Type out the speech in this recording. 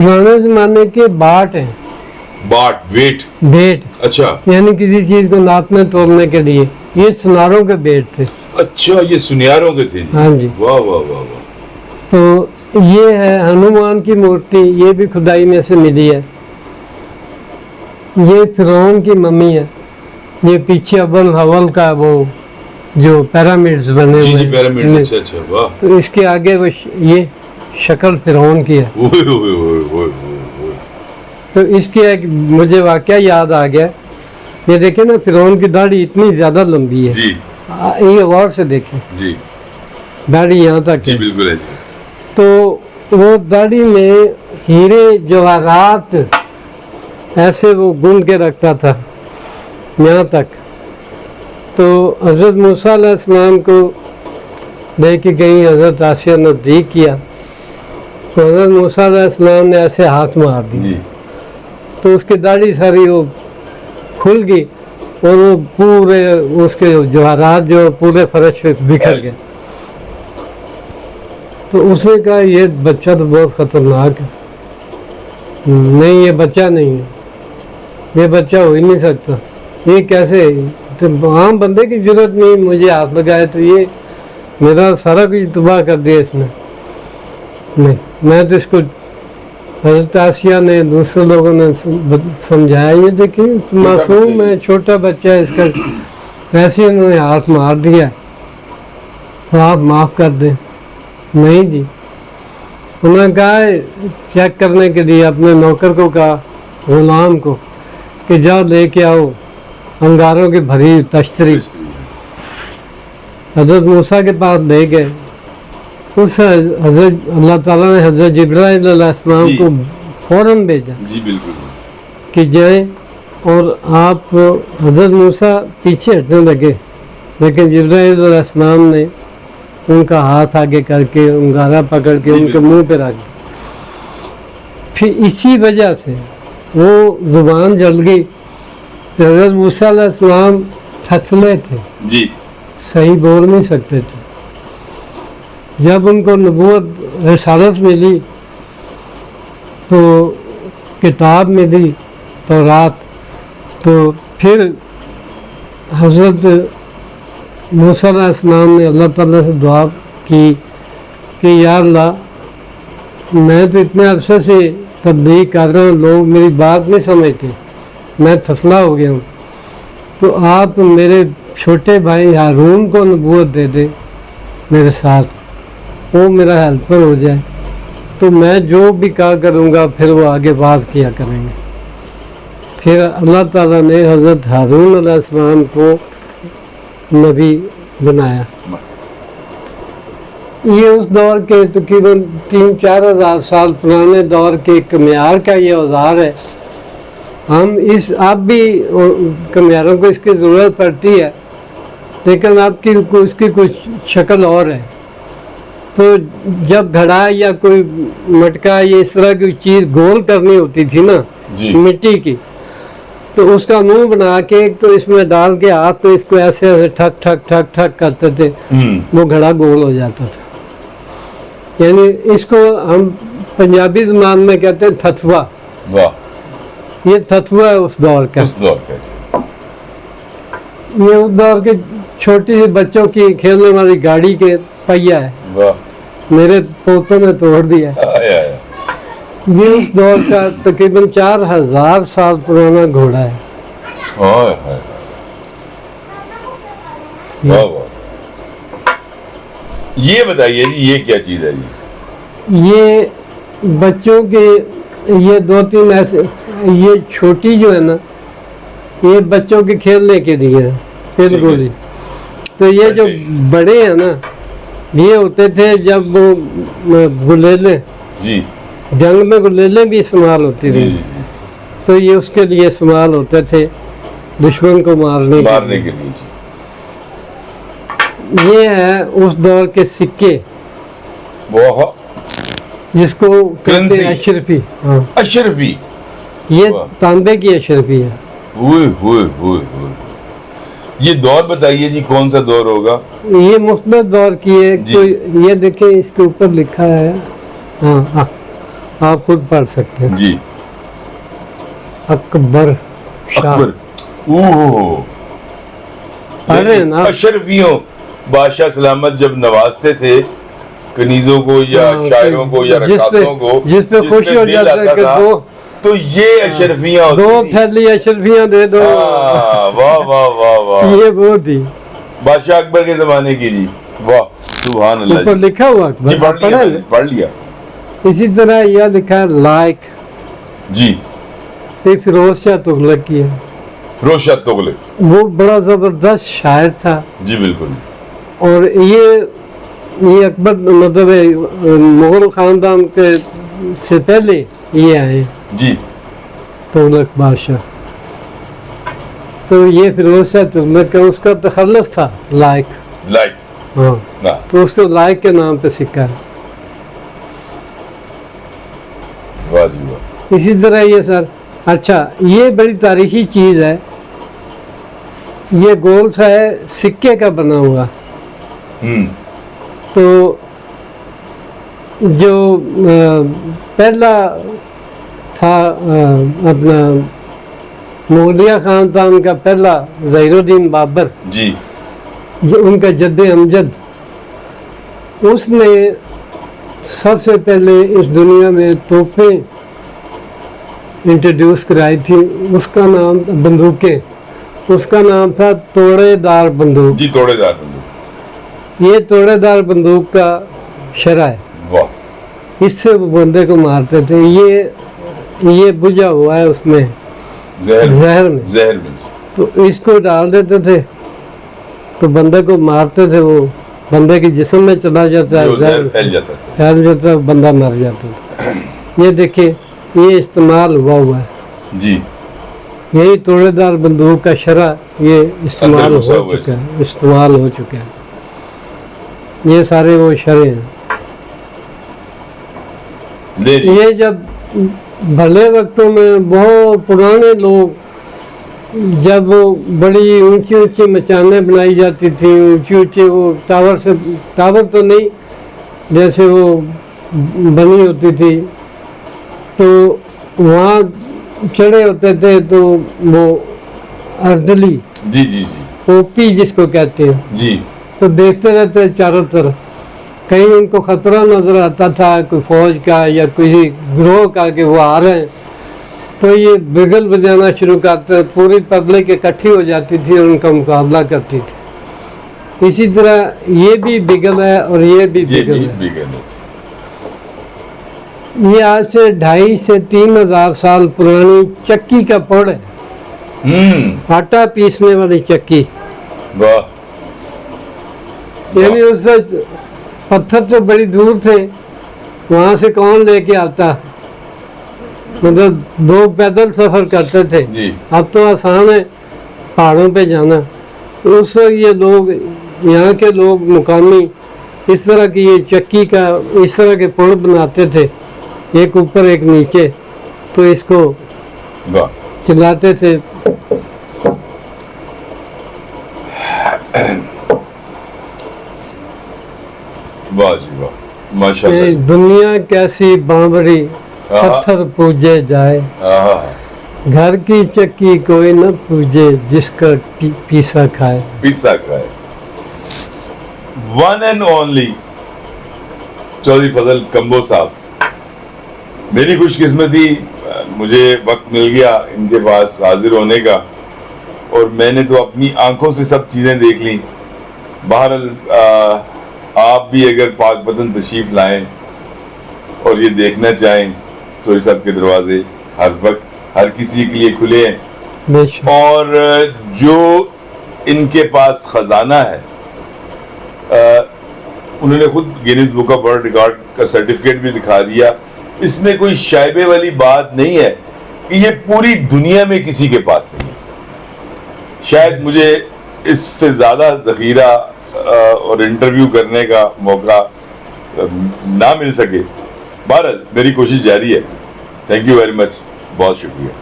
पुराने जमाने के बाट हैं। बाट, वेट, बेट, अच्छा यानी किसी चीज को नापने तोलने के लिए, ये सुनारों के बेट थे। अच्छा, ये सुनियारों के थे जी। हाँ जी। वाह वाह वाह वाह। तो ये है हनुमान की मूर्ति, ये भी खुदाई में से मिली है। ये फिरौन की मम्मी है। ये पीछे अव्वल हवल का वो जो पिरामिड्स बने जी हुए जी, हैं। पिरामिड, अच्छा अच्छा, वाह। तो इसके आगे वो ये शक्ल फिरौन की है। ओए ओए ओए ओए ओए। तो इसके एक मुझे वाकया याद आ गया। ये देखे ना, फिरौन की दाढ़ी इतनी ज्यादा लंबी है। जी ये गौर से देखें, जी दाढ़ी यहाँ तक जी, है। बिल्कुल है जी। तो वो दाढ़ी में हीरे जवाहरात ऐसे वो गूंद के रखता था यहाँ तक। तो हज़रत मूसा अलैहिस्सलाम को देख के गई हज़रत आसिया नज़दीक किया, तो हज़रत मूसा अलैहिस्सलाम ने ऐसे हाथ मार दिया, जी तो उसकी दाढ़ी सारी वो खुल गई और वो पूरे उसके जवाहरात जो पूरे फर्श पे बिखर गए। तो उसने कहा ये बच्चा तो बहुत खतरनाक है। नहीं, ये बच्चा नहीं है, ये बच्चा हो ही नहीं सकता। ये कैसे, तो आम बंदे की जरूरत नहीं, मुझे हाथ लगाए तो ये मेरा सारा कुछ तबाह कर दिया इसने। नहीं, मैं तो इसको, हज़रत आसिया ने दूसरे लोगों ने समझाया, ये देखिए मासूम है, छोटा बच्चा है, इसका वैसे उन्होंने हाथ मार दिया, तो आप माफ़ कर दें। नहीं जी, उन्होंने कहा चेक करने के लिए अपने नौकर को कहा, गुलाम को, कि जाओ लेके आओ अंगारों की भरी तश्तरी। हज़रत मूसा के पास ले गए। उस हज़रत अल्लाह ताला ने हज़रत जिब्राइल अलैहिस्सलाम जी। को फौरन भेजा जी बिल्कुल। कि जाए, और आप हज़रत मूसा पीछे हटने लगे, लेकिन जिब्राइल अलैहिस्सलाम ने उनका हाथ आगे करके अंगारा पकड़ के उनके मुंह पे रख दिया। फिर इसी वजह से वो जुबान जल गई। तो हज़रत मूसा अलैहिस्सलाम थथले थे, जी सही बोल नहीं सकते थे। जब उनको नबूवत रिसालत मिली तो किताब मिली तौरात, तो फिर हज़रत मूसा अलैहिस्सलाम ने अल्लाह ताला से दुआ की कि या अल्लाह, मैं तो इतने अरसे से तब्लीग कर रहा हूँ, लोग मेरी बात नहीं समझते, मैं थसला हो गया हूँ, तो आप मेरे छोटे भाई हारून को नबूवत दे दे मेरे साथ, वो मेरा हेल्पर हो जाए, तो मैं जो भी कहा करूँगा फिर वो आगे बात किया करेंगे। फिर अल्लाह ताला ने हज़रत हारून अलैहिस्सलाम को नबी बनाया। ये उस दौर के तकरीबन 3-4 हज़ार साल पुराने दौर के एक कमियार का ये औजार है। हम इस अब भी कमियारों को इसकी ज़रूरत पड़ती है, लेकिन आपकी उसकी कुछ शक्ल और है। तो जब घड़ा या कोई मटका या इस तरह की चीज़ गोल करनी होती थी ना जी। मिट्टी की, तो उसका मुंह बना के तो इसमें डाल के हाथ तो इसको ऐसे ऐसे ठक ठक ठक ठक करते थे, वो घड़ा गोल हो जाता था। यानी इसको हम पंजाबी ज़बान में कहते हैं थथवा। वाह, ये थथवा है उस दौर का। उस दौर का। ये उस दौर के छोटी सी बच्चों की खेलने वाली गाड़ी के पहिया है। वाह, मेरे पोतों ने तोड़ दिया। आया आया। ये उस दौर का तकरीबन 4000 साल पुराना घोड़ा है। हाय हाय, वाह वाह। ये बताइए जी, ये क्या चीज़ है जी? ये बच्चों के, ये 2-3 ऐसे, ये छोटी जो है ना, ये बच्चों के खेलने के लिए है, फिर गोली। तो ये जो बड़े हैं ना, ये होते थे जब वो गुलेले, जी जंग में गुलेले भी इस्तेमाल होती जी थी, जी, तो ये उसके लिए इस्तेमाल होते थे, दुश्मन को मारने के लिए जी। ये है उस दौर के सिक्के, वाह, जिसको कहते करेंसी। हैं अशरफी। हाँ, अशरफी। ये वाह। तांबे की अशरफी है। हुए हुए हुए हुए। ये दौर बताइए जी, कौन सा दौर होगा? ये मुख्तलिफ दौर की है। जी। कोई ये देखे, इसके ऊपर लिखा है, हाँ हाँ, آپ خود پڑھ سکتے ہیں. جی اکبر شاہ اکبر. اوہ پڑھ رہے ہیں نا. اشرفیوں بادشاہ سلامت جب نوازتے تھے کنیزوں کو یا شاعروں کو یا رقاصوں کو جس پہ خوشی ہو دل جاتا آتا ہے کہ تھا، تو یہ اشرفیاں ہوتی دو تھیں. تھیلی اشرفیاں دے دو. واہ واہ واہ واہ. یہ وہ تھی بادشاہ اکبر کے زمانے کی. جی واہ سبحان اللہ. اوپر لکھا ہوا جی اکبر پڑھ لیا میں نے، پڑھ لیا. اسی طرح یہ لکھا لائک، جی یہ فیروز شاہ تغلق کی ہے. فیروز شاہ تغلق وہ بڑا زبردست شاعر تھا. جی بالکل. اور یہ اکبر مطلب مغل خاندان کے سے پہلے یہ آئے جی تغلق بادشاہ. تو یہ فیروز شاہ تغلق کا اس کا تخلص تھا لائک. لائک. ہاں نا تو اس کو لائک کے نام پہ سکا ہے. واہ جی واہ. اسی طرح یہ سر اچھا یہ بڑی تاریخی چیز ہے. یہ گول سا ہے سکے کا بنا ہوا. تو جو پہلا تھا اپنا مغلیہ خاندان کا پہلا ظہیر الدین بابر، جی جو ان کا جد امجد، اس نے سب سے پہلے اس دنیا میں توپیں انٹروڈیوس کرائی تھی. اس کا نام بندوقیں، اس کا نام تھا توڑے دار بندوق. جی توڑے دار بندوق. یہ توڑے دار بندوق کا شرح ہے. واہ. اس سے وہ بندے کو مارتے تھے. یہ بجھا ہوا ہے اس میں زہر میں. زہر میں. تو اس کو ڈال دیتے تھے تو بندے کو مارتے تھے. وہ بندے کے جسم میں چلا جاتا ہے، جو زہر پھیل جاتا تھا. پھیل جاتا ہے، بندہ مر جاتا ہے. یہ دیکھیں یہ استعمال ہوا ہے. جی یہی توڑے دار بندوق کا شرح یہ استعمال اندر ہو گھسا ہوا ہے. چکا ہے، استعمال ہو چکا ہے. یہ سارے وہ شرح ہیں. لے جی. یہ جب بھلے وقتوں میں بہت پرانے لوگ جب وہ بڑی اونچی اونچی مچانیں بنائی جاتی تھیں، اونچی اونچی وہ ٹاور تو نہیں جیسے وہ بنی ہوتی تھی، تو وہاں چڑھے ہوتے تھے تو وہ اردلی جی جی جی اوپی جس کو کہتے ہیں، جی تو دیکھتے رہتے چاروں طرف. کہیں ان کو خطرہ نظر آتا تھا کوئی فوج کا یا کسی گروہ کا کہ وہ آ رہے ہیں، تو یہ بگل بجانا شروع کرتے. پوری پبلک اکٹھی ہو جاتی تھی اور ان کا مقابلہ کرتی تھی. اسی طرح یہ بھی بگل ہے اور یہ بھی یہ بگل بھی ہے. بگل ہے. یہ آج سے 2,500 سے 3,000 سال پرانی چکی کا پڑ ہے. آٹا پیسنے والی چکی. واہ. یعنی اس سے پتھر تو بڑی دور تھے، وہاں سے کون لے کے آتا. مطلب لوگ پیدل سفر کرتے تھے. جی اب تو آسان ہے پہاڑوں پہ جانا. اس وقت یہ لوگ یہاں کے لوگ مقامی اس طرح کی یہ چکی کا اس طرح کے پڑ بناتے تھے، ایک اوپر ایک نیچے، تو اس کو واہ. چلاتے تھے. واہ جی واہ. ماشاء اللہ. دنیا کیسی بانبری پتھر پوجے جائے، گھر کی چکی کوئی نہ پوجے جس کا پیسا کھائے. پیسا کھائے. ون اینڈ اونلی چودھری فضل کمبو صاحب. میری خوش قسمتی مجھے وقت مل گیا ان کے پاس حاضر ہونے کا، اور میں نے تو اپنی آنکھوں سے سب چیزیں دیکھ لیں. بہرحال آپ بھی اگر پاک پتن تشریف لائیں اور یہ دیکھنا چاہیں تو یہ سب کے دروازے ہر وقت ہر کسی کے لیے کھلے ہیں. اور جو ان کے پاس خزانہ ہے، انہوں نے خود Guinness book of world record کا سرٹیفکیٹ بھی دکھا دیا. اس میں کوئی شائبے والی بات نہیں ہے کہ یہ پوری دنیا میں کسی کے پاس نہیں ہے. شاید مجھے اس سے زیادہ ذخیرہ اور انٹرویو کرنے کا موقع نہ مل سکے. بہرحال میری کوشش جاری ہے. Thank you very much. بہت شکریہ.